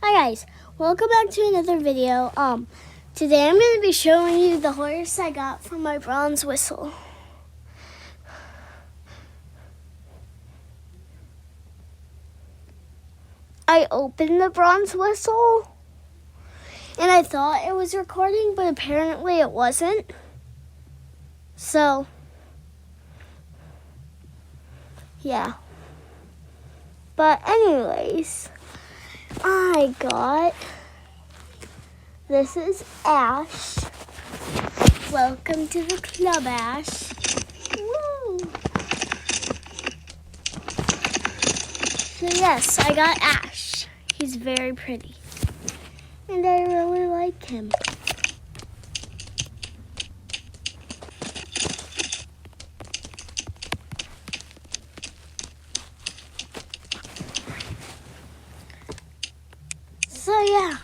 Hi guys, welcome back to another video. Today I'm going to be showing you the horse I got from my bronze whistle. I opened the bronze whistle and I thought it was recording, but apparently it wasn't. So, yeah. But anyways, I got, this is Ash. Welcome to the club, Ash. Woo! So yes, I got Ash. He's very pretty. And I really like him. So yeah.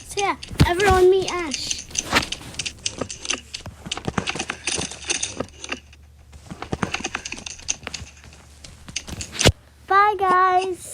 So yeah, everyone meet Ash. Bye guys.